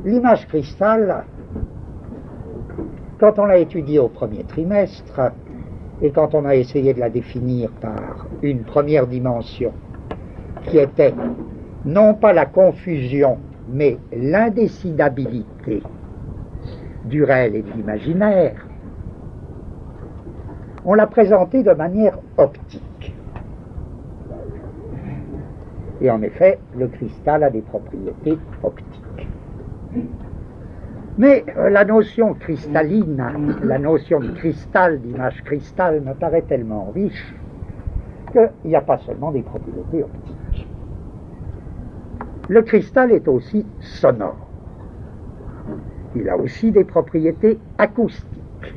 L'image cristal, quand on l'a étudiée au premier trimestre, et quand on a essayé de la définir par une première dimension, qui était non pas la confusion, mais l'indécidabilité du réel et de l'imaginaire, on l'a présentée de manière optique. Et en effet, le cristal a des propriétés optiques. Mais la notion cristalline, la notion de cristal, d'image cristal, me paraît tellement riche qu'il n'y a pas seulement des propriétés optiques. Le cristal est aussi sonore. Il a aussi des propriétés acoustiques.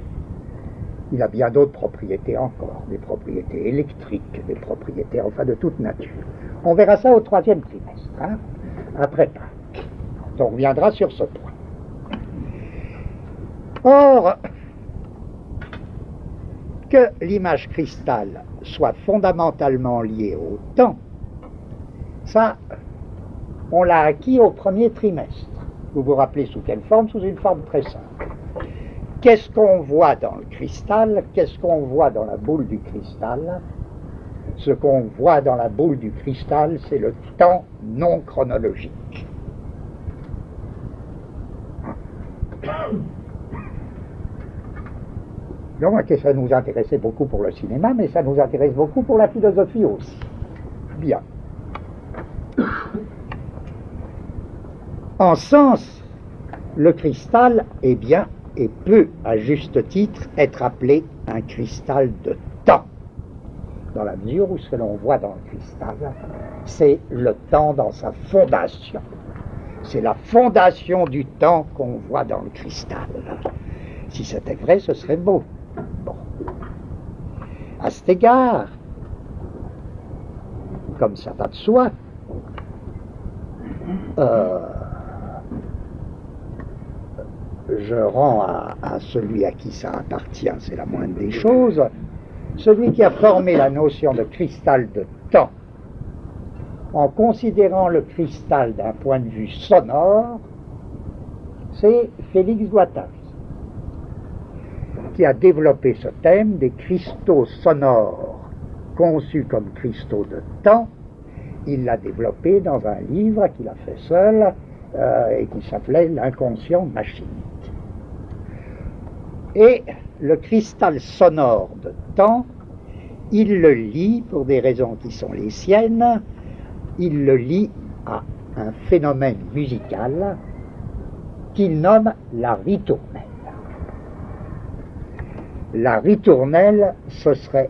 Il a bien d'autres propriétés encore, des propriétés électriques, des propriétés enfin de toute nature. On verra ça au troisième trimestre, hein, après Pâques. On reviendra sur ce point. Or, que l'image cristal soit fondamentalement liée au temps, ça, on l'a acquis au premier trimestre. Vous vous rappelez sous quelle forme? Sous une forme très simple. Qu'est-ce qu'on voit dans le cristal? Qu'est-ce qu'on voit dans la boule du cristal? Ce qu'on voit dans la boule du cristal, c'est le temps non chronologique. Donc, ça nous intéressait beaucoup pour le cinéma, mais ça nous intéresse beaucoup pour la philosophie aussi. Bien. En sens, le cristal est bien et peut, à juste titre, être appelé un cristal de temps. Dans la mesure où ce que l'on voit dans le cristal, c'est le temps dans sa fondation. C'est la fondation du temps qu'on voit dans le cristal. Si c'était vrai, ce serait beau. Bon. À cet égard, comme ça va de soi, je rends à celui à qui ça appartient, c'est la moindre des choses, celui qui a formé la notion de cristal de temps, en considérant le cristal d'un point de vue sonore, c'est Félix Guattari, qui a développé ce thème des cristaux sonores conçus comme cristaux de temps. Il l'a développé dans un livre qu'il a fait seul et qui s'appelait L'inconscient machinique. Et le cristal sonore de temps, il le lie, pour des raisons qui sont les siennes, il le lie à un phénomène musical qu'il nomme la ritournelle. La ritournelle, ce serait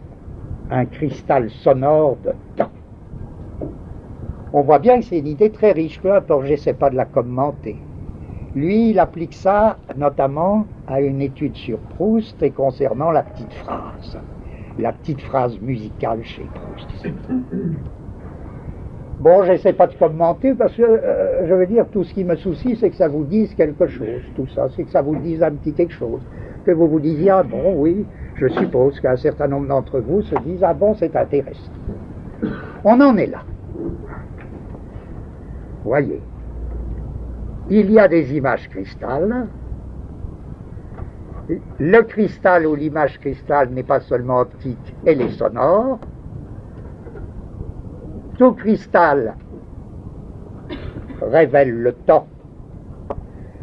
un cristal sonore de temps. On voit bien que c'est une idée très riche, peu importe, je n'essaie pas de la commenter. Lui, il applique ça notamment à une étude sur Proust et concernant la petite phrase musicale chez Proust. Bon, j'essaie pas de commenter parce que, je veux dire, tout ce qui me soucie, c'est que ça vous dise quelque chose, tout ça, c'est que ça vous dise un petit quelque chose. Que vous vous disiez, ah bon, oui, je suppose qu'un certain nombre d'entre vous se disent, ah bon, c'est intéressant. On en est là. Voyez, il y a des images cristal. Le cristal ou l'image cristal n'est pas seulement optique, elle est sonore. Tout cristal révèle le temps.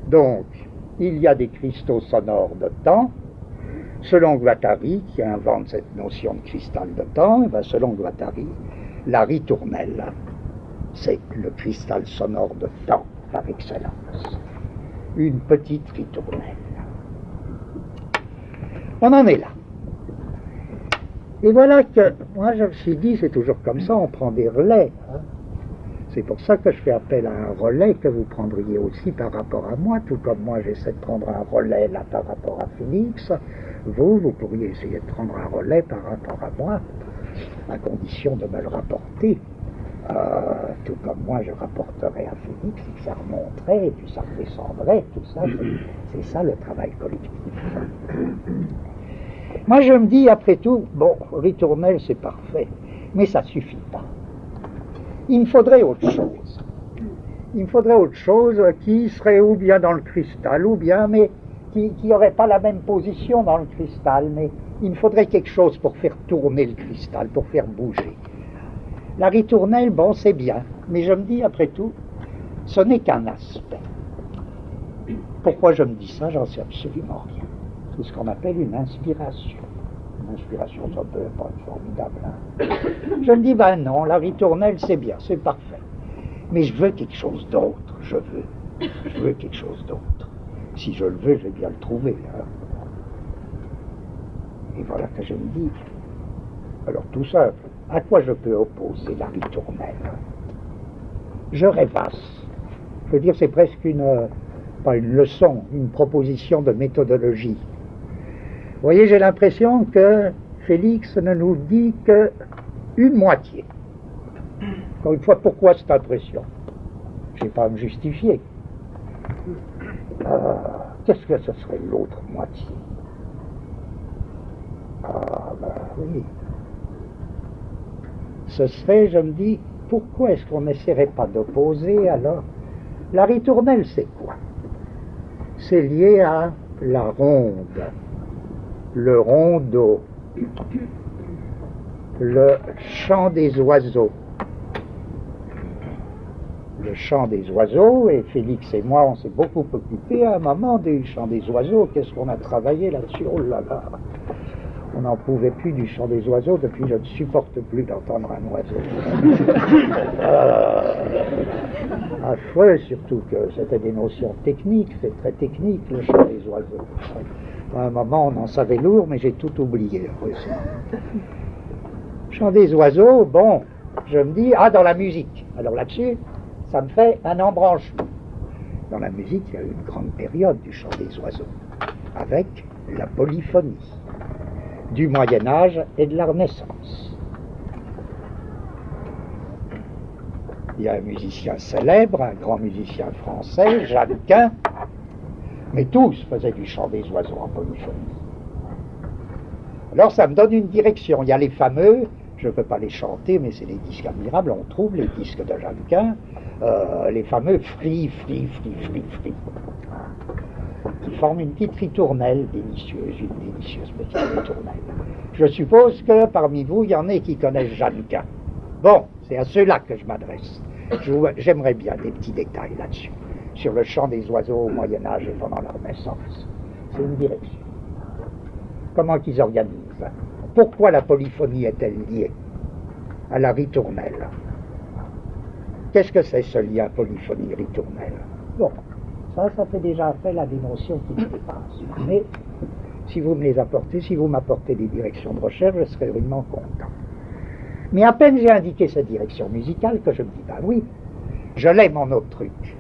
Donc, il y a des cristaux sonores de temps. Selon Guattari, qui invente cette notion de cristal de temps, et bien selon Guattari, la ritournelle, c'est le cristal sonore de temps par excellence. Une petite ritournelle. On en est là. Et voilà que, moi je me suis dit, c'est toujours comme ça, on prend des relais. Hein. C'est pour ça que je fais appel à un relais que vous prendriez aussi par rapport à moi, tout comme moi j'essaie de prendre un relais là par rapport à Félix. Vous pourriez essayer de prendre un relais par rapport à moi, à condition de me le rapporter. Tout comme moi je rapporterais à Félix, et que ça remonterait, et puis ça redescendrait, tout ça, c'est ça le travail collectif. Moi je me dis, après tout, bon, ritournelle c'est parfait, mais ça ne suffit pas. Il me faudrait autre chose. Il me faudrait autre chose qui serait ou bien dans le cristal, ou bien, mais qui n'aurait pas la même position dans le cristal, mais il me faudrait quelque chose pour faire tourner le cristal, pour faire bouger. La ritournelle, bon, c'est bien, mais je me dis, après tout, ce n'est qu'un aspect. Pourquoi je me dis ça? J'en sais absolument rien. C'est ce qu'on appelle une inspiration. Une inspiration, ça peut pas être formidable. Hein. Je me dis, ben non, la ritournelle, c'est bien, c'est parfait. Mais je veux quelque chose d'autre, je veux quelque chose d'autre. Si je le veux, je vais bien le trouver. Hein. Et voilà que je me dis, alors tout ça, à quoi je peux opposer la ritournelle? Je rêvasse. Je veux dire, c'est presque pas une leçon, une proposition de méthodologie. Vous voyez, j'ai l'impression que Félix ne nous dit qu'une moitié. Encore une fois, pourquoi cette impression? Je n'ai pas à me justifier. Qu'est-ce que ce serait l'autre moitié? Ah, ben oui. Ce serait, je me dis, pourquoi est-ce qu'on n'essaierait pas d'opposer alors? La ritournelle, c'est quoi? C'est lié à la ronde, le rondeau, le chant des oiseaux. Le chant des oiseaux, et Félix et moi, on s'est beaucoup occupés à un moment du chant des oiseaux. Qu'est-ce qu'on a travaillé là-dessus? Oh là là! On n'en pouvait plus du chant des oiseaux, depuis je ne supporte plus d'entendre un oiseau. Affreux, surtout que c'était des notions techniques, c'est très technique le chant des oiseaux. À un moment on en savait lourd, mais j'ai tout oublié. Chant des oiseaux, bon, je me dis, dans la musique. Alors là-dessus, ça me fait un embranchement. Dans la musique, il y a eu une grande période du chant des oiseaux, avec la polyphonie du Moyen-Âge et de la Renaissance. Il y a un musicien célèbre, un grand musicien français, Jeannequin, mais tous faisaient du chant des oiseaux en polyphonie. Alors ça me donne une direction. Il y a les fameux, je ne peux pas les chanter, mais c'est des disques admirables, on trouve les disques de Jeannequin, les fameux free, qui forment une petite ritournelle délicieuse, une délicieuse petite ritournelle. Je suppose que parmi vous, il y en a qui connaissent Jeannequin. Bon, c'est à ceux-là que je m'adresse. J'aimerais bien des petits détails là-dessus, sur le chant des oiseaux au Moyen-Âge et pendant la Renaissance. C'est une direction. Comment qu'ils organisent? Pourquoi la polyphonie est-elle liée à la ritournelle? Qu'est-ce que c'est ce lien polyphonie-ritournelle? Bon, ça fait déjà appel à des notions qui me dépassent. Mais si vous me les apportez, si vous m'apportez des directions de recherche, je serai vraiment content. Mais à peine j'ai indiqué cette direction musicale que je me dis, ben oui, je l'ai mon autre truc.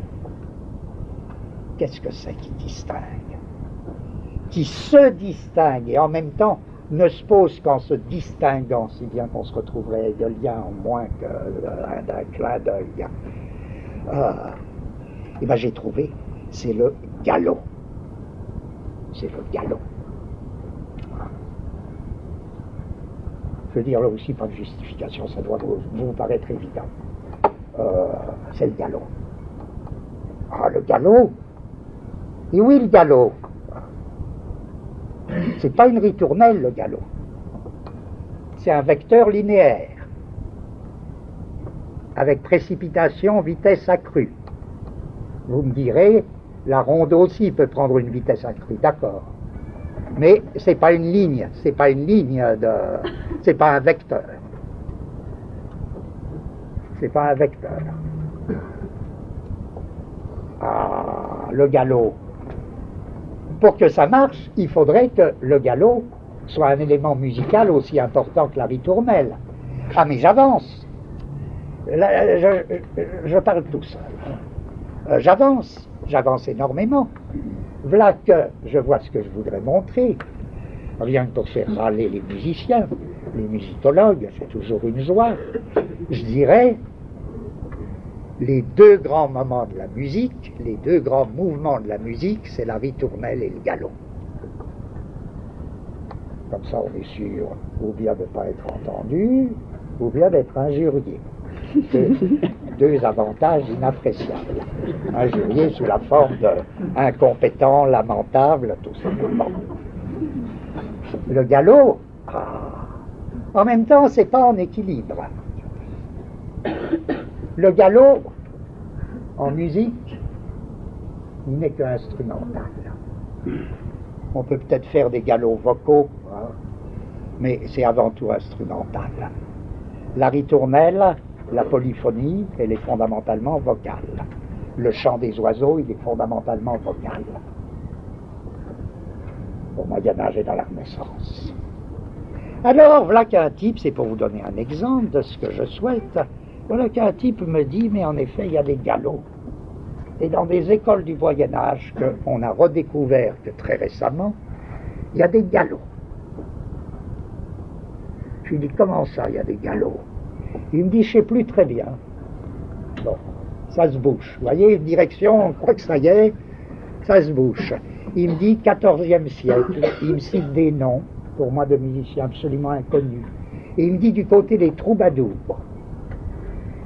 Qu'est-ce que c'est qui distingue? Qui se distingue et en même temps ne se pose qu'en se distinguant, si bien qu'on se retrouverait hegelien en moins d'un clin d'œil. Et bien j'ai trouvé, c'est le galop. C'est le galop. Je veux dire, là aussi, pas de justification, ça doit vous paraître évident. C'est le galop. Le galop? Et oui, le galop. C'est pas une ritournelle, le galop. C'est un vecteur linéaire, avec précipitation, vitesse accrue. Vous me direz, la ronde aussi peut prendre une vitesse accrue, d'accord. Mais c'est pas une ligne, c'est pas une ligne c'est pas un vecteur. C'est pas un vecteur. Le galop. Pour que ça marche, il faudrait que le galop soit un élément musical aussi important que la ritournelle. Mais j'avance. Je parle tout seul. J'avance énormément. Voilà que je vois ce que je voudrais montrer. Rien que pour faire râler les musiciens, les musicologues, c'est toujours une joie. Je dirais, les deux grands moments de la musique, les deux grands mouvements de la musique, c'est la ritournelle et le galop. Comme ça, on est sûr ou bien de ne pas être entendu, ou bien d'être injurié. deux avantages inappréciables. Injurier sous la forme d'incompétent, lamentable, tout simplement. Le galop, en même temps, c'est pas en équilibre. Le galop, en musique, il n'est qu'instrumental. On peut peut-être faire des galops vocaux, mais c'est avant tout instrumental. La ritournelle, la polyphonie, elle est fondamentalement vocale. Le chant des oiseaux, il est fondamentalement vocal. Au Moyen-Âge et dans la Renaissance. Alors, voilà qu'un type, c'est pour vous donner un exemple de ce que je souhaite, voilà qu'un type me dit, mais en effet, il y a des galops. Et dans des écoles du Moyen-Âge qu'on a redécouvert que très récemment, il y a des galops. Je lui dis, comment ça, il y a des galops? Il me dit, je ne sais plus très bien. Bon, ça se bouche. Vous voyez, une direction, on croit que ça y est, ça se bouche. Il me dit, 14e siècle, il me cite des noms, pour moi de musiciens absolument inconnus. Et il me dit, du côté des troubadours,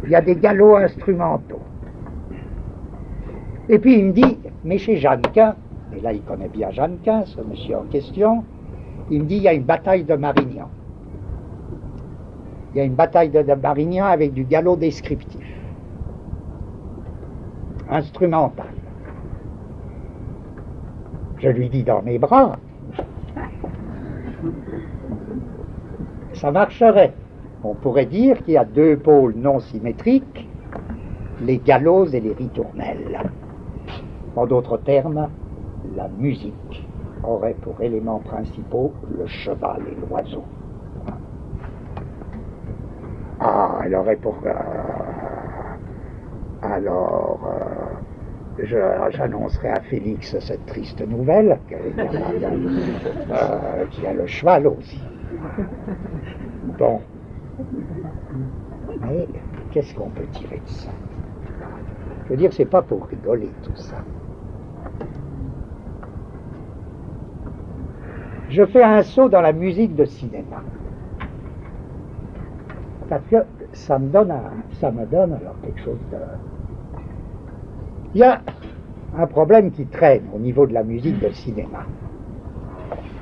il y a des galops instrumentaux. Et puis il me dit, mais chez Jeannequin, et là il connaît bien Jeannequin, ce monsieur en question, il me dit, il y a une bataille de Marignan. Il y a une bataille de Marignan avec du galop descriptif, instrumental. Je lui dis dans mes bras, ça marcherait. On pourrait dire qu'il y a deux pôles non symétriques, les galops et les ritournelles. En d'autres termes, la musique aurait pour éléments principaux le cheval et l'oiseau. Elle aurait pour... j'annoncerai à Félix cette triste nouvelle, qu'il y a le cheval aussi. Bon. Mais qu'est-ce qu'on peut tirer de ça? Je veux dire, c'est pas pour rigoler tout ça. Je fais un saut dans la musique de cinéma. Parce que ça me donne alors quelque chose de... Il y a un problème qui traîne au niveau de la musique de cinéma.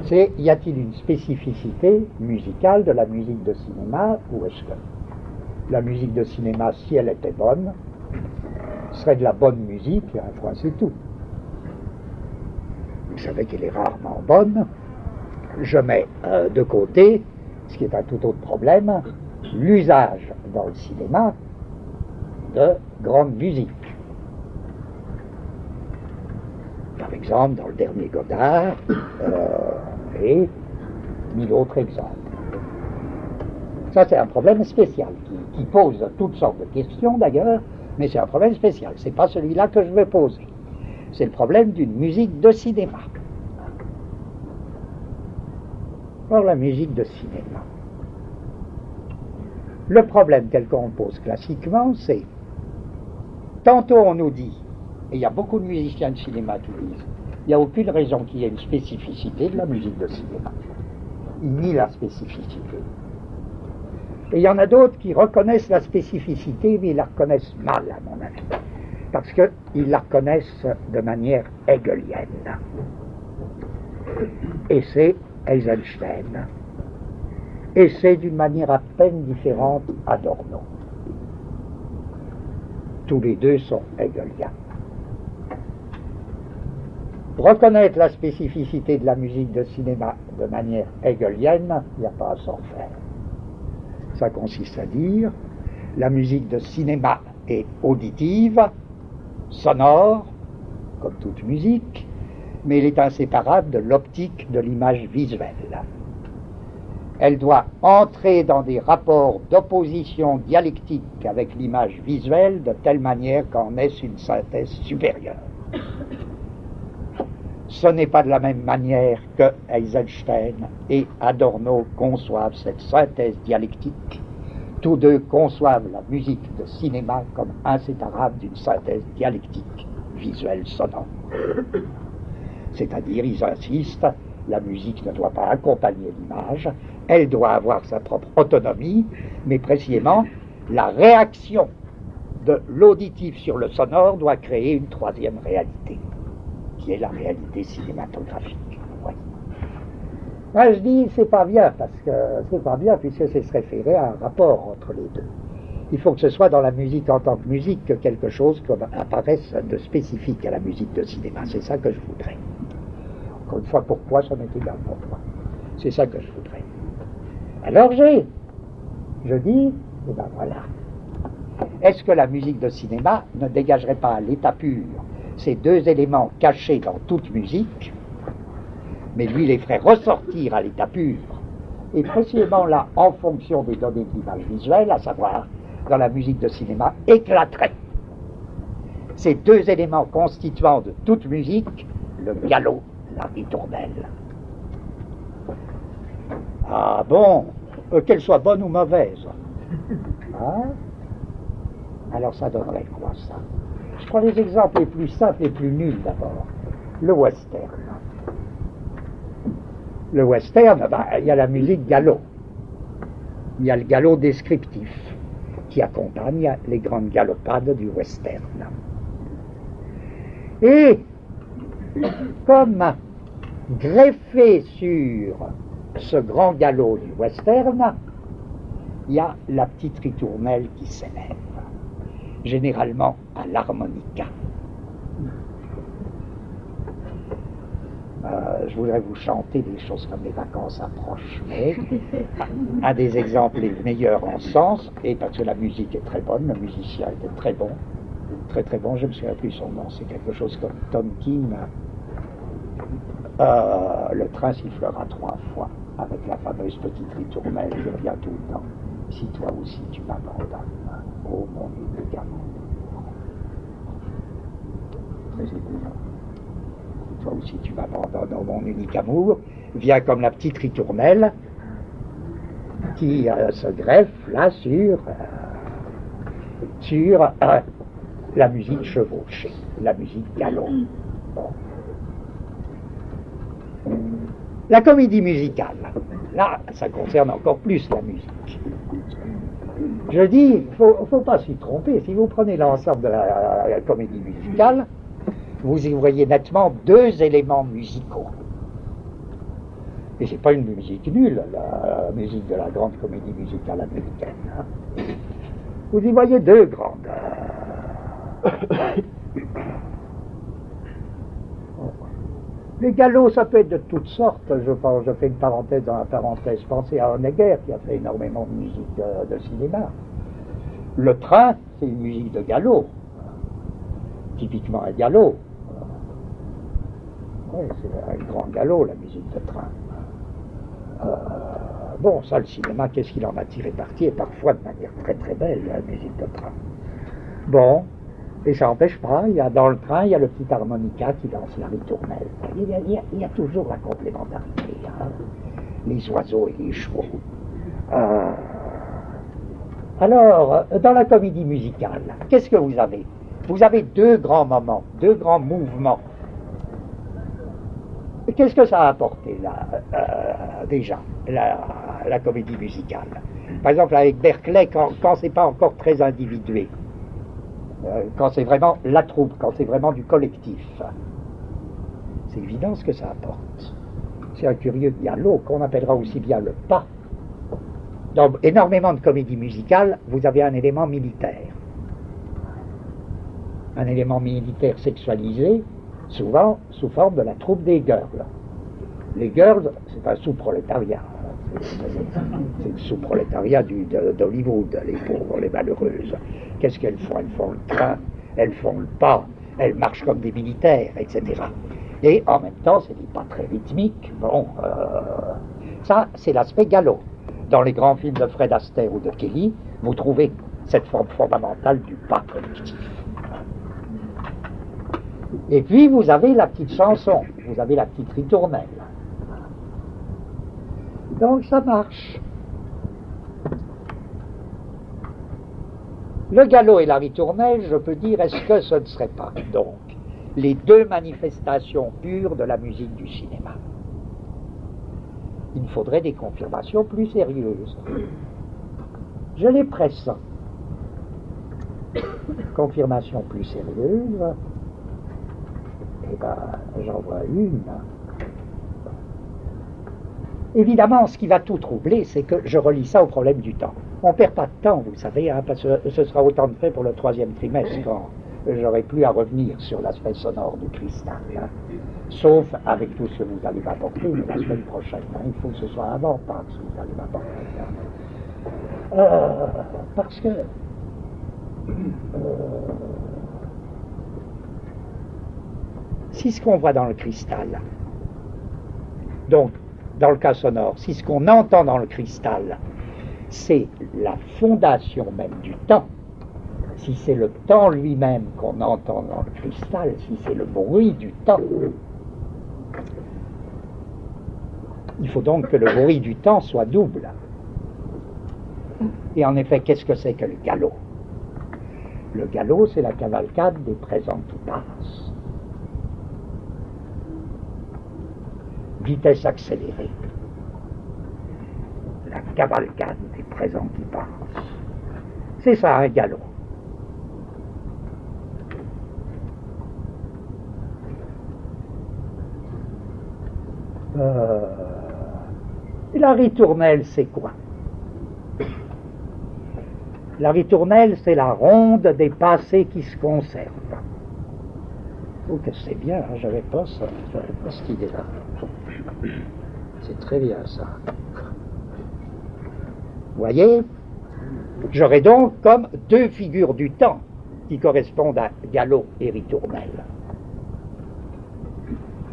C'est, y a-t-il une spécificité musicale de la musique de cinéma, ou est-ce que la musique de cinéma, si elle était bonne, serait de la bonne musique, et un point c'est tout. Vous savez qu'elle est rarement bonne. Je mets de côté, ce qui est un tout autre problème, l'usage dans le cinéma de grande musique. Par exemple, dans le dernier Godard, et 1000 autres exemples. Ça, c'est un problème spécial, qui pose toutes sortes de questions d'ailleurs, mais c'est un problème spécial. C'est pas celui-là que je veux poser. C'est le problème d'une musique de cinéma. Or, la musique de cinéma. Le problème tel qu'on le pose classiquement, c'est tantôt on nous dit, et il y a beaucoup de musiciens de cinéma qui disent, il n'y a aucune raison qu'il y ait une spécificité de la musique de cinéma. Ils nient la spécificité. Et il y en a d'autres qui reconnaissent la spécificité, mais ils la reconnaissent mal, à mon avis. Parce qu'ils la reconnaissent de manière hegelienne. Et c'est Eisenstein. Et c'est d'une manière à peine différente Adorno. Tous les deux sont hegeliens. Reconnaître la spécificité de la musique de cinéma de manière hegelienne, il n'y a pas à s'en faire. Ça consiste à dire, la musique de cinéma est auditive, sonore, comme toute musique, mais elle est inséparable de l'optique de l'image visuelle. Elle doit entrer dans des rapports d'opposition dialectique avec l'image visuelle de telle manière qu'en est une synthèse supérieure. Ce n'est pas de la même manière que Eisenstein et Adorno conçoivent cette synthèse dialectique. Tous deux conçoivent la musique de cinéma comme inséparable d'une synthèse dialectique visuelle sonore. C'est-à-dire, ils insistent, la musique ne doit pas accompagner l'image, elle doit avoir sa propre autonomie, mais précisément, la réaction de l'auditif sur le sonore doit créer une troisième réalité, qui est la réalité cinématographique. Oui. Moi, je dis, c'est pas bien, parce que c'est pas bien, puisque ce serait référé à un rapport entre les deux. Il faut que ce soit dans la musique en tant que musique que quelque chose apparaisse de spécifique à la musique de cinéma. C'est ça que je voudrais. Encore une fois, pourquoi ça m'est égal pour toi. C'est ça que je voudrais. Alors je dis, et ben voilà. Est-ce que la musique de cinéma ne dégagerait pas à l'état pur ces deux éléments cachés dans toute musique, mais lui les ferait ressortir à l'état pur, et précisément là, en fonction des données de l'image visuelle, à savoir, dans la musique de cinéma, éclaterait ces deux éléments constituants de toute musique, le galop, la ritournelle. Ah bon, qu'elle soit bonne ou mauvaise. Hein? Alors ça donnerait quoi, ça? Je prends les exemples les plus simples et les plus nuls d'abord. Le western. Le western, ben, il y a la musique galop. Il y a le galop descriptif qui accompagne les grandes galopades du western. Et comme greffé sur ce grand galop du western, il y a la petite ritournelle qui s'élève, généralement à l'harmonica. Je voudrais vous chanter des choses comme les vacances approchent, mais un des exemples les meilleurs en sens, et parce que la musique est très bonne, le musicien était très bon, très très bon, je me souviens plus son nom, c'est quelque chose comme Tom King, le train sifflera 3 fois, avec la fameuse petite ritournelle qui revient tout le temps. Si toi aussi tu m'abandonnes, oh mon unique amour. Très émouvant. Si toi aussi tu m'abandonnes, oh mon unique amour, vient comme la petite ritournelle qui se greffe là sur la musique chevauchée, la musique galop. Bon. La comédie musicale, là, ça concerne encore plus la musique. Je dis, il ne faut pas s'y tromper. Si vous prenez l'ensemble de la comédie musicale, vous y voyez nettement deux éléments musicaux. Et c'est pas une musique nulle, la musique de la grande comédie musicale américaine. Hein. Vous y voyez deux grandes. Les galops, ça peut être de toutes sortes. Je fais une parenthèse dans la parenthèse. Pensez à Honegger, qui a fait énormément de musique de cinéma. Le train, c'est une musique de galop. Typiquement un galop. Oui, c'est un grand galop, la musique de train. Bon, ça, le cinéma, qu'est-ce qu'il en a tiré parti, et parfois de manière très très belle, la musique de train. Bon, et ça n'empêche pas, dans le train, il y a le petit harmonica qui danse la ritournelle. Il y a toujours la complémentarité, hein. Les oiseaux et les chevaux. Alors, dans la comédie musicale, qu'est-ce que vous avez? Vous avez deux grands moments, deux grands mouvements. Qu'est-ce que ça a apporté, là, déjà, la comédie musicale? Par exemple, avec Berkeley, quand c'est pas encore très individué, quand c'est vraiment la troupe, quand c'est vraiment du collectif, c'est évident ce que ça apporte. C'est un curieux galop qu'on appellera aussi bien le pas. Dans énormément de comédies musicales, vous avez un élément militaire. Un élément militaire sexualisé, souvent sous forme de la troupe des girls. Les girls, c'est un sous-prolétariat. C'est le sous-prolétariat d'Hollywood, les pauvres, les malheureuses. Qu'est-ce qu'elles font? Elles font le train, elles font le pas, elles marchent comme des militaires, etc. Et en même temps, c'est des pas très rythmiques. Bon, ça, c'est l'aspect galop. Dans les grands films de Fred Astaire ou de Kelly, vous trouvez cette forme fondamentale du pas collectif. Et puis, vous avez la petite chanson, vous avez la petite ritournelle. Donc, ça marche. Le galop et la ritournelle, je peux dire, est-ce que ce ne serait pas, donc, les deux manifestations pures de la musique du cinéma? Il me faudrait des confirmations plus sérieuses. Je les pressens. Confirmation plus sérieuse, eh ben, j'en vois une. Évidemment, ce qui va tout troubler, c'est que je relie ça au problème du temps. On ne perd pas de temps, vous savez, hein, parce que ce sera autant de fait pour le 3e trimestre, quand j'aurai plus à revenir sur l'aspect sonore du cristal. Hein. Sauf avec tout ce que vous allez m'apporter, mais la semaine prochaine. Hein, il faut que ce soit avant Pâques que vous allez m'apporter. Hein. Parce que si ce qu'on voit dans le cristal, donc dans le cas sonore, si ce qu'on entend dans le cristal, c'est la fondation même du temps, si c'est le temps lui-même qu'on entend dans le cristal, si c'est le bruit du temps, il faut donc que le bruit du temps soit double. Et en effet, qu'est-ce que c'est que le galop? Le galop, c'est la cavalcade des présents qui passent. Vitesse accélérée. La cavalcade des présents qui passent. C'est ça, un galop. Et la ritournelle, c'est quoi? La ritournelle, c'est la ronde des passés qui se conservent. Oh, que c'est bien, hein, j'avais pas cette idée-là. C'est très bien, ça. Vous voyez? J'aurais donc comme deux figures du temps qui correspondent à galop et ritournelle.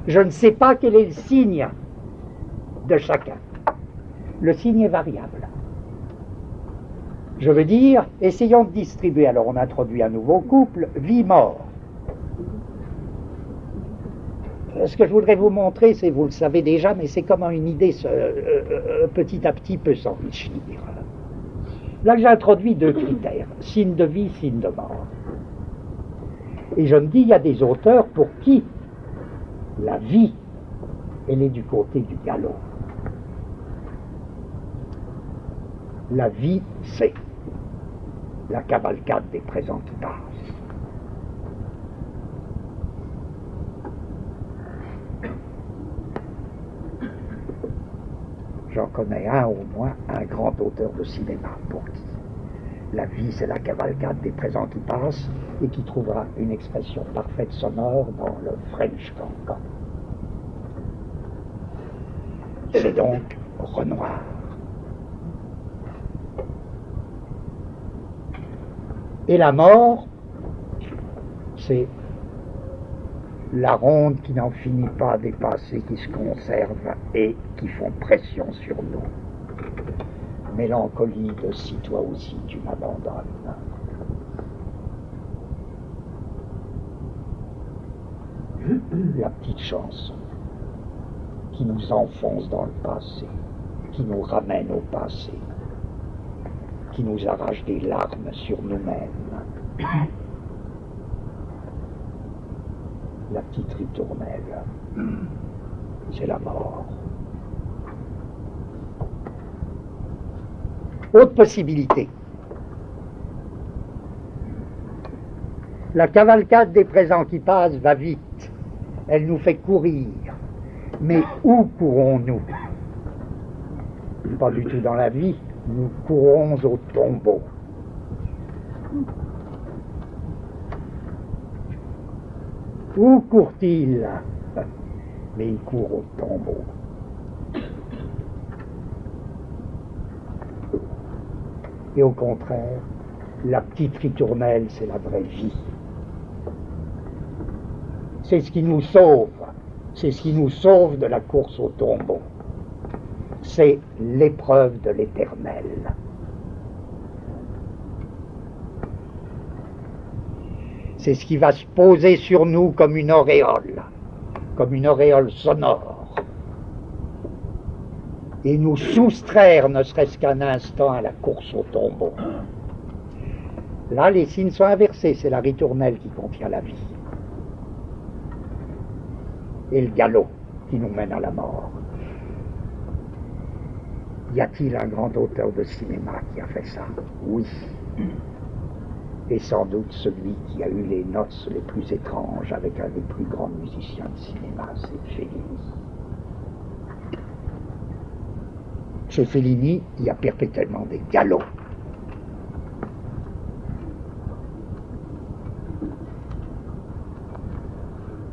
Je ne sais pas quel est le signe de chacun. Le signe est variable. Je veux dire, essayons de distribuer. Alors on introduit un nouveau couple, vie-mort. Ce que je voudrais vous montrer, c'est, vous le savez déjà, mais c'est comment une idée petit à petit peut s'enrichir. Là, j'ai introduit deux critères, signe de vie, signe de mort. Et je me dis, il y a des auteurs pour qui la vie, elle est du côté du galop. La vie, c'est la cavalcade des présents qui passent. J'en connais un au moins, un grand auteur de cinéma pour qui la vie, c'est la cavalcade des présents qui passent et qui trouvera une expression parfaite sonore dans le French Cancan. C'est donc Renoir. Et la mort, c'est la ronde qui n'en finit pas des passés qui se conservent et qui font pression sur nous. Mélancolie de si toi aussi tu m'abandonnes. La petite chanson qui nous enfonce dans le passé, qui nous ramène au passé, qui nous arrache des larmes sur nous-mêmes. La petite ritournelle, c'est la mort. Autre possibilité. La cavalcade des présents qui passent va vite. Elle nous fait courir. Mais où courons-nous? Pas du tout dans la vie. Nous courons au tombeau. Où court-il? Mais il court au tombeau. Et au contraire, la petite ritournelle, c'est la vraie vie. C'est ce qui nous sauve. C'est ce qui nous sauve de la course au tombeau. C'est l'épreuve de l'éternel. C'est ce qui va se poser sur nous comme une auréole sonore, et nous soustraire, ne serait-ce qu'un instant, à la course au tombeau. Là, les signes sont inversés, c'est la ritournelle qui contient la vie, et le galop qui nous mène à la mort. Y a-t-il un grand auteur de cinéma qui a fait ça? Oui. est sans doute celui qui a eu les noces les plus étranges avec un des plus grands musiciens de cinéma, c'est Fellini. Chez Fellini, il y a perpétuellement des galops.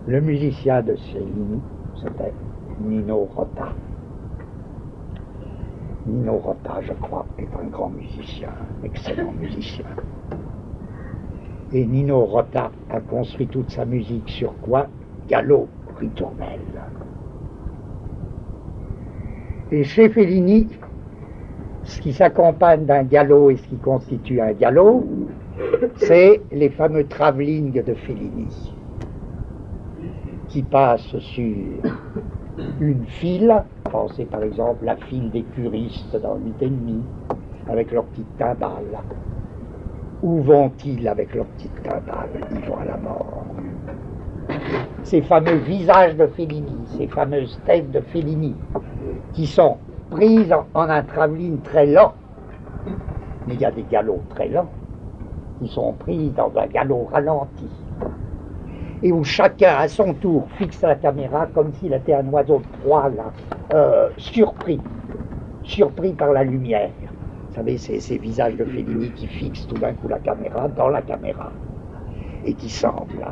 Le musicien de Fellini, c'était Nino Rota. Nino Rota, je crois, est un grand musicien, excellent musicien. Et Nino Rota a construit toute sa musique sur quoi? Galop, ritournelle. Et chez Fellini, ce qui s'accompagne d'un galop et ce qui constitue un galop, c'est les fameux travelling de Fellini, qui passent sur une file, pensez par exemple la file des curistes dans 8,5, avec leurs petites timbales. Où vont-ils avec leurs petites timbales? Ils vont à la mort. Ces fameux visages de Fellini, ces fameuses têtes de Fellini, qui sont prises en un travelling très lent, mais il y a des galops très lents, qui sont prises dans un galop ralenti, et où chacun à son tour fixe la caméra comme s'il était un oiseau de proie, là, surpris par la lumière. Vous savez, c'est ces visages de Fellini qui fixent tout d'un coup la caméra dans la caméra, et qui semblent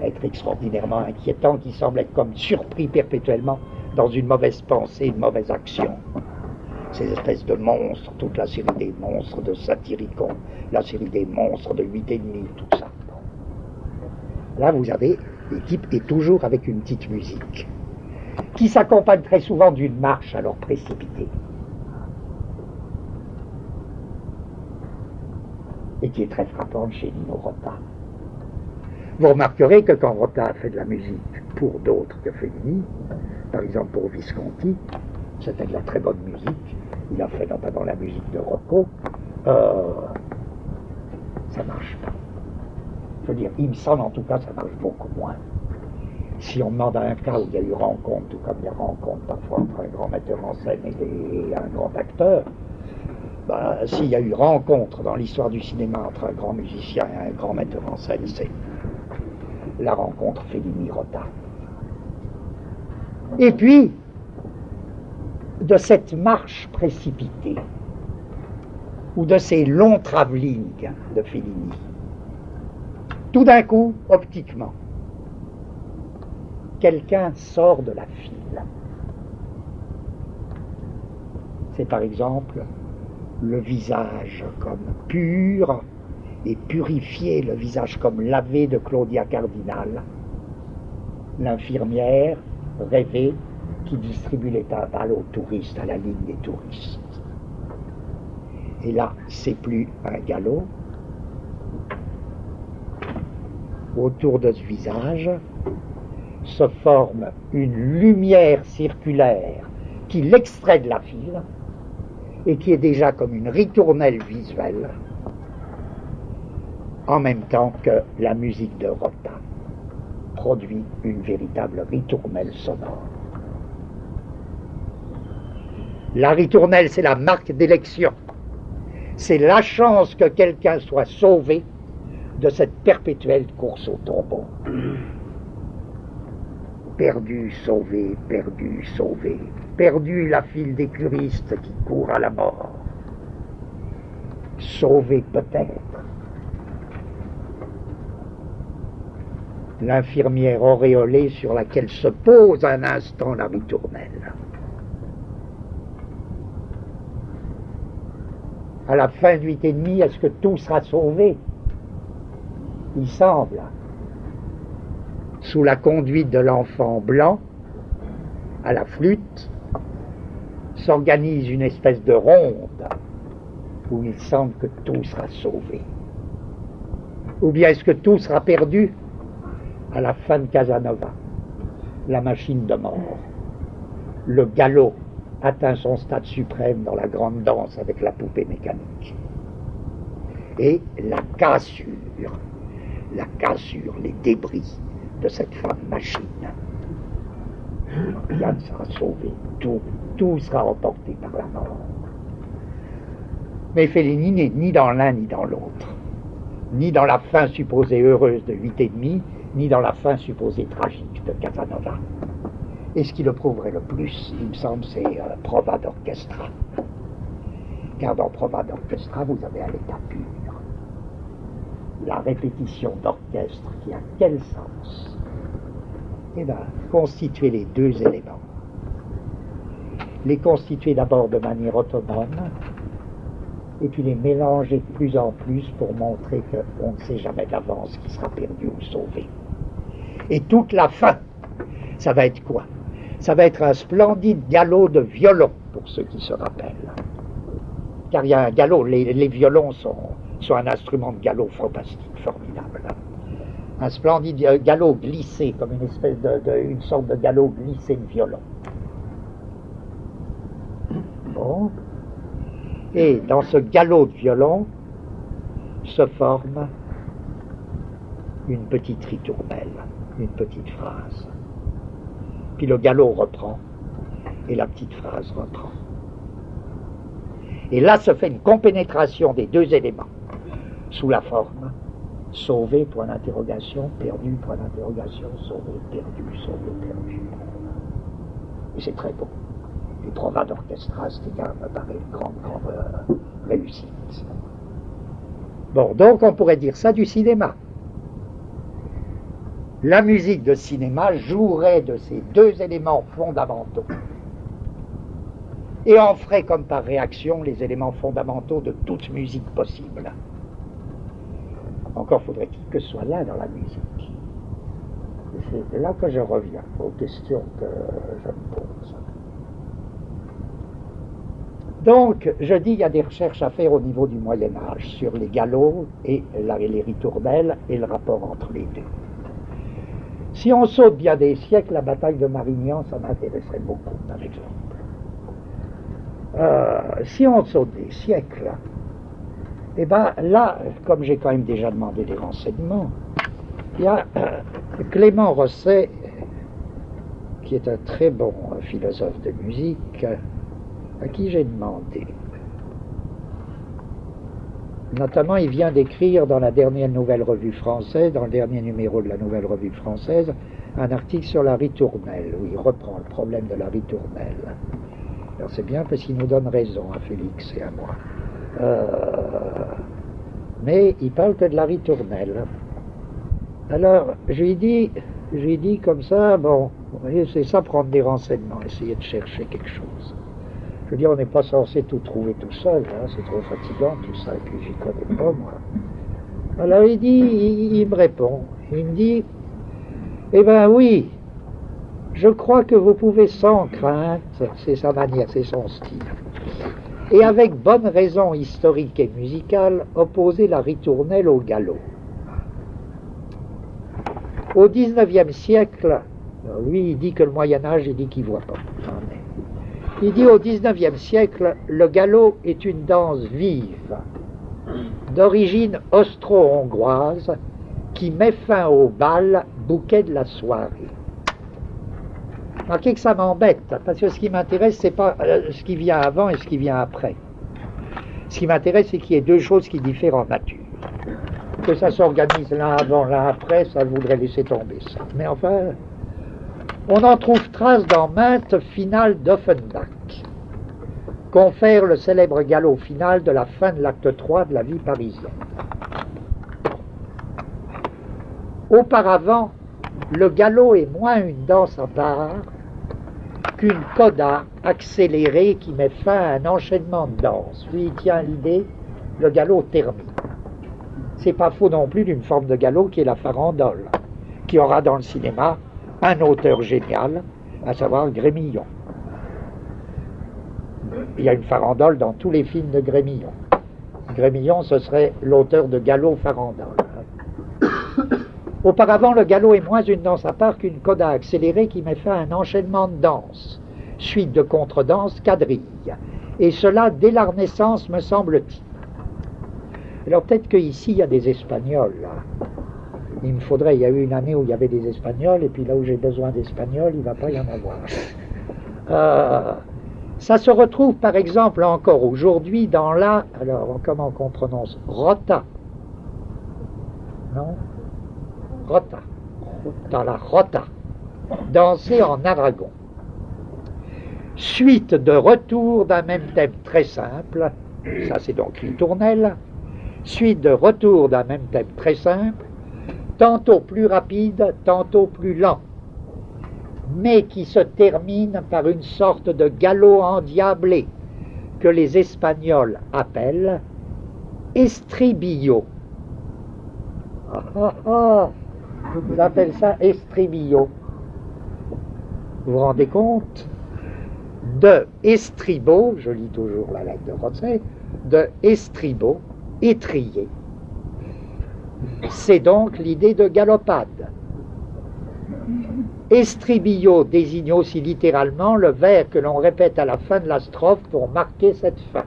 être extraordinairement inquiétants, qui semblent être comme surpris perpétuellement dans une mauvaise pensée, une mauvaise action. Ces espèces de monstres, toute la série des monstres de Satyricon, la série des monstres de 8,5, tout ça. Là, vous avez l'équipe est toujours avec une petite musique, qui s'accompagne très souvent d'une marche alors précipitée, et qui est très frappante chez Nino Rota. Vous remarquerez que quand Rota a fait de la musique pour d'autres que Fellini, par exemple pour Visconti, c'était de la très bonne musique, il a fait notamment la musique de Rocco, ça marche pas. Je veux dire, il me semble en tout cas, ça marche beaucoup moins. Si on demande à un cas où il y a eu rencontre, tout comme il y a rencontre parfois entre un grand metteur en scène et un grand acteur, ben, s'il y a eu rencontre dans l'histoire du cinéma entre un grand musicien et un grand metteur en scène, c'est la rencontre Fellini-Rota. Et puis, de cette marche précipitée, ou de ces longs travelling de Fellini, tout d'un coup, optiquement, quelqu'un sort de la file. C'est par exemple le visage comme pur et purifié, le visage comme lavé de Claudia Cardinal, l'infirmière rêvée qui distribue les timbales aux touristes, à la ligne des touristes. Et là, c'est plus un galop. Autour de ce visage se forme une lumière circulaire qui l'extrait de la file et qui est déjà comme une ritournelle visuelle, en même temps que la musique de Rota produit une véritable ritournelle sonore. La ritournelle, c'est la marque d'élection. C'est la chance que quelqu'un soit sauvé de cette perpétuelle course au tombeau. Perdu, sauvé, perdu, sauvé. Perdu la file des curistes qui court à la mort. Sauvé peut-être. L'infirmière auréolée sur laquelle se pose un instant la ritournelle. À la fin de 8,5, est-ce que tout sera sauvé? Il semble, sous la conduite de l'enfant blanc, à la flûte, s'organise une espèce de ronde où il semble que tout sera sauvé. Ou bien est-ce que tout sera perdu à la fin de Casanova, la machine de mort, le galop atteint son stade suprême dans la grande danse avec la poupée mécanique. Et la cassure, les débris de cette femme machine. Yann sera sauvé, tout sera emporté par la mort. Mais Fellini n'est ni dans l'un ni dans l'autre. ni dans la fin supposée heureuse de 8,5, ni dans la fin supposée tragique de Casanova. Et ce qui le prouverait le plus, il me semble, c'est Prova d'Orchestra. Car dans Prova d'Orchestra, vous avez à l'état pur la répétition d'orchestre qui a quel sens? Eh bien, constituer les deux éléments. Les constituer d'abord de manière autonome, et puis les mélanger de plus en plus pour montrer qu'on ne sait jamais d'avance qui sera perdu ou sauvé. Et toute la fin, ça va être quoi? Ça va être un splendide galop de violon, pour ceux qui se rappellent. Car il y a un galop, les violons sont un instrument de galop fantastique, formidable. Un splendide galop glissé, comme une espèce une sorte de galop glissé de violon. Bon. Et dans ce galop de violon se forme une petite ritournelle, une petite phrase. Puis le galop reprend et la petite phrase reprend. Et là se fait une compénétration des deux éléments sous la forme sauvé, point d'interrogation, perdu, point d'interrogation, sauvé, perdu, perdu. Et c'est très beau. Les Prova d'Orchestra, c'était quand même, me paraît, une grande réussite. Bon, donc on pourrait dire ça du cinéma. La musique de cinéma jouerait de ces deux éléments fondamentaux et en ferait comme par réaction les éléments fondamentaux de toute musique possible. Encore faudrait-il que ce soit là dans la musique. C'est là que je reviens aux questions que je me pose. Donc, je dis qu'il y a des recherches à faire au niveau du Moyen-Âge sur les galops et les ritournelles et le rapport entre les deux. Si on saute bien des siècles, la bataille de Marignan, ça m'intéresserait beaucoup, par exemple. Si on saute des siècles, eh bien là, comme j'ai quand même déjà demandé des renseignements, il y a Clément Rosset, qui est un très bon philosophe de musique, à qui j'ai demandé. Notamment, il vient d'écrire dans la dernière Nouvelle Revue Française, dans le dernier numéro de la Nouvelle Revue Française, un article sur la ritournelle, où il reprend le problème de la ritournelle. Alors c'est bien parce qu'il nous donne raison, à Félix et à moi. Mais il parle que de la ritournelle. Alors, je lui dis comme ça, bon, vous voyez, c'est ça, prendre des renseignements, essayer de chercher quelque chose. Je veux dire, on n'est pas censé tout trouver tout seul, hein, c'est trop fatigant tout ça, et puis j'y connais pas, moi. Alors il me répond, il me dit, eh ben oui, je crois que vous pouvez sans crainte, c'est sa manière, c'est son style, et avec bonne raison historique et musicale, opposer la ritournelle au galop. Au XIXe siècle, lui il dit que le Moyen-Âge, il dit qu'il ne voit pas. Il dit au XIXe siècle, le galop est une danse vive, d'origine austro-hongroise, qui met fin au bal, bouquet de la soirée. Remarquez que ça m'embête, parce que ce qui m'intéresse, c'est pas ce qui vient avant et ce qui vient après. Ce qui m'intéresse, c'est qu'il y ait deux choses qui diffèrent en nature. Que ça s'organise l'un avant, l'un après, ça voudrait laisser tomber ça. Mais enfin, on en trouve trace dans maintes finales d'Offenbach, confère le célèbre galop final de la fin de l'acte 3 de la vie parisienne. Auparavant, le galop est moins une danse à part qu'une coda accélérée qui met fin à un enchaînement de danses. Lui, il tient l'idée, le galop termine. C'est pas faux non plus d'une forme de galop qui est la farandole, qui aura dans le cinéma un auteur génial, à savoir Grémillon. Il y a une farandole dans tous les films de Grémillon. Grémillon, ce serait l'auteur de Galop farandole. Auparavant, le galop est moins une danse à part qu'une coda accélérée qui met fin à un enchaînement de danses, suite de contredanses, quadrilles. Et cela dès la Renaissance, me semble-t-il. Alors peut-être qu'ici, il y a des Espagnols, là. Il me faudrait, il y a eu une année où il y avait des Espagnols, et puis là où j'ai besoin d'Espagnols, il ne va pas y en avoir. Ça se retrouve par exemple encore aujourd'hui dans la, alors comment qu'on prononce, Rota. Non. Rota. Dans la rota. Danser en Aragon. Suite de retour d'un même thème très simple, ça c'est donc ritournelle, suite de retour d'un même thème très simple, tantôt plus rapide, tantôt plus lent, mais qui se termine par une sorte de galop endiablé que les Espagnols appellent estribillo. Ils appellent ça estribillo. Vous vous rendez compte? De estribo, je lis toujours la lettre de Rosset, de estribo, étrier. C'est donc l'idée de galopade. Estribillo désigne aussi littéralement le vers que l'on répète à la fin de la strophe pour marquer cette fin.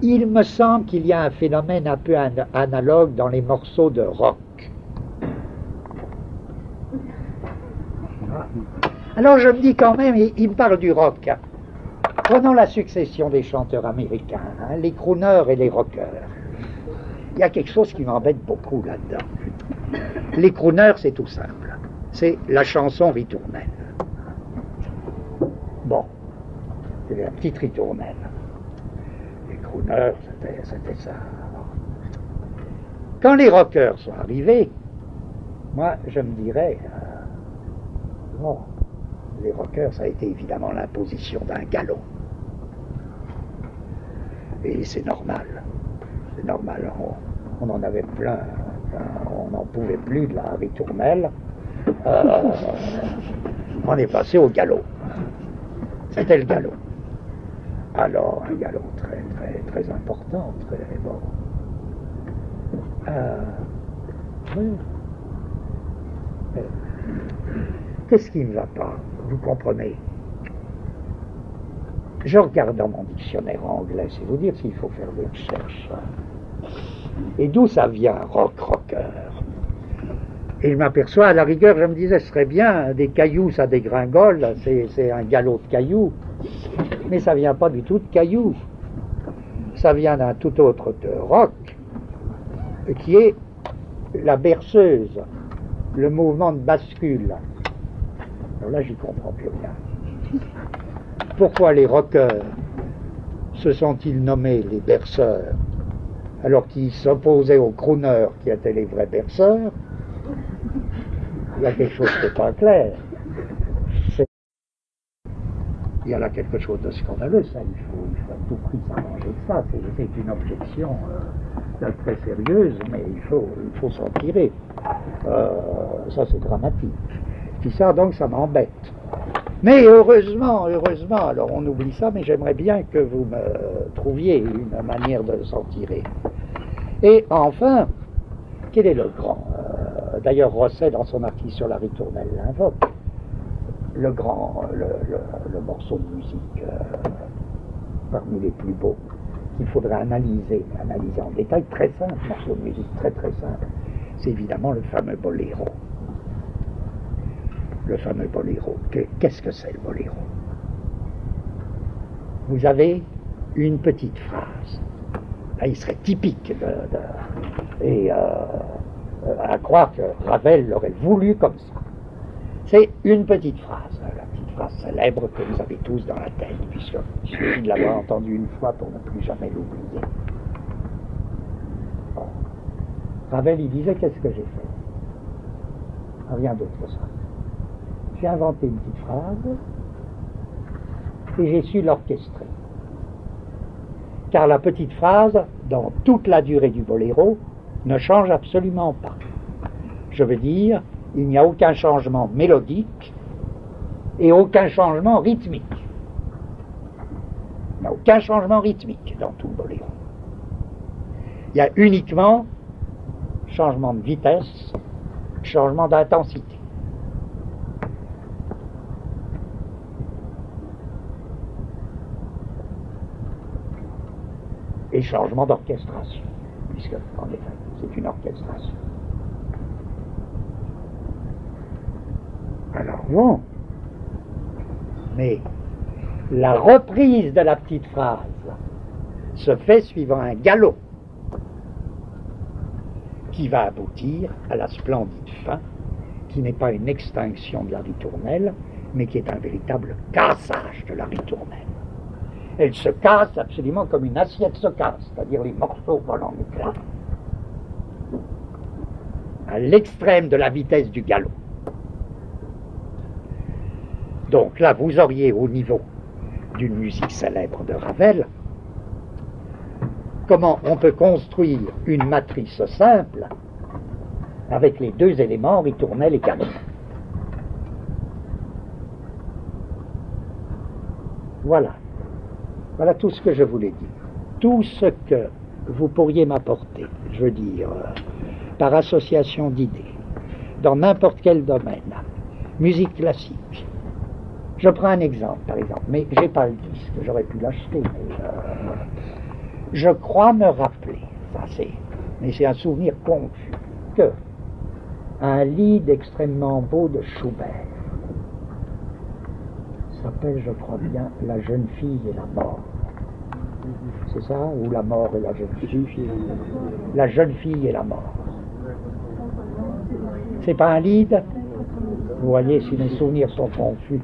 Il me semble qu'il y a un phénomène un peu analogue dans les morceaux de rock. Alors je me dis quand même, il me parle du rock. Prenons la succession des chanteurs américains, les crooners et les rockers. Il y a quelque chose qui m'embête beaucoup là-dedans. Les crooners, c'est tout simple. C'est la chanson ritournelle. Bon, c'est la petite ritournelle. Les crooners, c'était ça. Quand les rockers sont arrivés, moi, je me dirais, bon, les rockers, ça a été évidemment l'imposition d'un galop. Et c'est normal. C'est normal. On en avait plein. On n'en pouvait plus de la ritournelle. On est passé au galop. C'était le galop. Alors, un galop très, très, très important, très bon. Oui. Qu'est-ce qui ne va pas? Vous comprenez? Je regarde dans mon dictionnaire anglais, c'est vous dire s'il faut faire des recherches. Et d'où ça vient, rocker? Et je m'aperçois, à la rigueur, je me disais, ce serait bien, des cailloux, ça dégringole, c'est un galop de cailloux. Mais ça vient pas du tout de cailloux. Ça vient d'un tout autre de rock, qui est la berceuse, le mouvement de bascule. Alors là, j'y comprends plus rien. Pourquoi les rockers se sont-ils nommés les berceurs, alors qu'ils s'opposaient aux crooners qui étaient les vrais berceurs? Il y a quelque chose qui n'est pas clair. Il y a là quelque chose de scandaleux, ça. Il faut à tout prix s'arranger de ça. C'est une objection très sérieuse, mais il faut s'en tirer. Ça, c'est dramatique. Puis ça, donc, ça m'embête. Mais heureusement, alors on oublie ça, mais j'aimerais bien que vous me trouviez une manière de s'en tirer. Et enfin, quel est le grand d'ailleurs, Rosset, dans son article sur la ritournelle, l'invoque. Le morceau de musique parmi les plus beaux, qu'il faudrait analyser en détail, très simple, morceau de musique très très simple, c'est évidemment le fameux boléro. Le fameux boléro. Qu'est-ce que c'est le boléro? Vous avez une petite phrase. Là, il serait typique à croire que Ravel l'aurait voulu comme ça. C'est une petite phrase, la petite phrase célèbre que vous avez tous dans la tête, puisqu'il suffit de l'avoir entendue une fois pour ne plus jamais l'oublier. Bon. Ravel, il disait, qu'est-ce que j'ai fait? Rien d'autre que ça. J'ai inventé une petite phrase et j'ai su l'orchestrer. Car la petite phrase, dans toute la durée du boléro, ne change absolument pas. Je veux dire, il n'y a aucun changement mélodique et aucun changement rythmique. Il n'y a aucun changement rythmique dans tout le boléro. Il y a uniquement changement de vitesse, changement d'intensité. Et changement d'orchestration, puisque, en effet, c'est une orchestration. Alors bon, mais la reprise de la petite phrase se fait suivant un galop. qui va aboutir à la splendide fin, qui n'est pas une extinction de la ritournelle, mais qui est un véritable cassage de la ritournelle. Elle se casse absolument comme une assiette se casse, c'est-à-dire les morceaux volent en éclats, à l'extrême de la vitesse du galop. Donc là, vous auriez au niveau d'une musique célèbre de Ravel, comment on peut construire une matrice simple avec les deux éléments, ritournelle et galop. Voilà. Voilà tout ce que je voulais dire. Tout ce que vous pourriez m'apporter, je veux dire, par association d'idées, dans n'importe quel domaine, musique classique. Je prends un exemple, par exemple, mais j'ai pas le disque, j'aurais pu l'acheter, mais je crois me rappeler, mais c'est un souvenir confus, que un lied extrêmement beau de Schubert s'appelle, je crois bien, La jeune fille et la mort. C'est ça? Ou La mort et la jeune fille? La jeune fille et la mort. C'est pas un lied? Vous voyez, si mes souvenirs sont confus.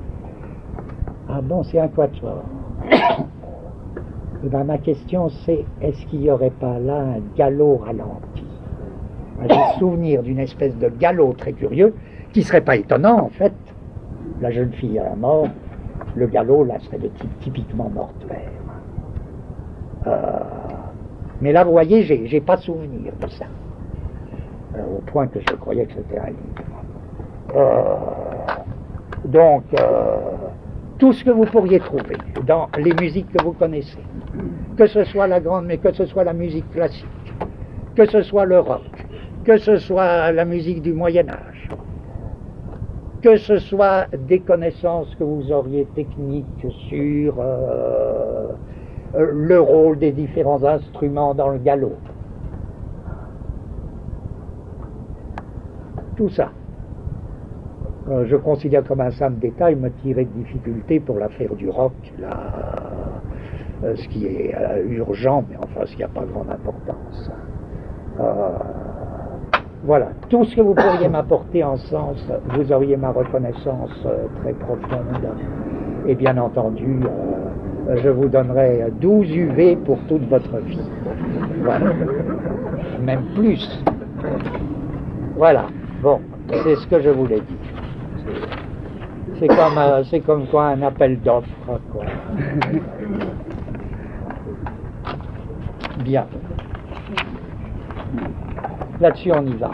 Ah bon, c'est un quatuor. Et bien, ma question c'est, est-ce qu'il n'y aurait pas là un galop ralenti? J'ai souvenir d'une espèce de galop très curieux, qui ne serait pas étonnant en fait. La jeune fille à la mort, le galop là serait de type typiquement mortuaire. Mais là, vous voyez, j'ai pas souvenir de ça. Au point que je croyais que c'était un livre. Donc, tout ce que vous pourriez trouver dans les musiques que vous connaissez, que ce soit la grande, mais que ce soit la musique classique, que ce soit le rock, que ce soit la musique du Moyen-Âge, que ce soit des connaissances que vous auriez techniques sur le rôle des différents instruments dans le galop. Tout ça, je considère comme un simple détail, me tirer de difficulté pour l'affaire du rock, ce qui est urgent, mais enfin, ce qui n'a pas grande importance. Voilà, tout ce que vous pourriez m'apporter en sens, vous auriez ma reconnaissance très profonde. Et bien entendu, je vous donnerai 12 UV pour toute votre vie. Voilà. Même plus. Voilà. Bon, c'est ce que je voulais dire. C'est comme quoi un appel d'offres, quoi. Bien. Là-dessus, on y va.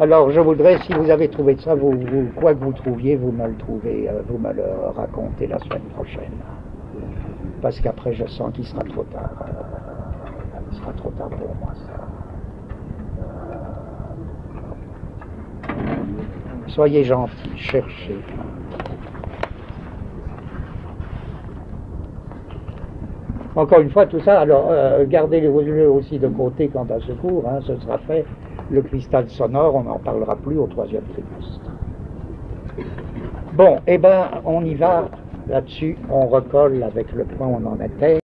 Alors, je voudrais, si vous avez trouvé ça, quoi que vous trouviez, vous me le trouvez, vous me le racontez la semaine prochaine. Parce qu'après, je sens qu'il sera trop tard. Il sera trop tard pour moi, ça. Soyez gentils, cherchez. Encore une fois, tout ça, alors gardez-les aussi de côté quant à ce cours, hein, ce sera fait. Le cristal sonore, on n'en parlera plus au 3e trimestre. Bon, eh bien, on y va là-dessus, on recolle avec le point où on en était.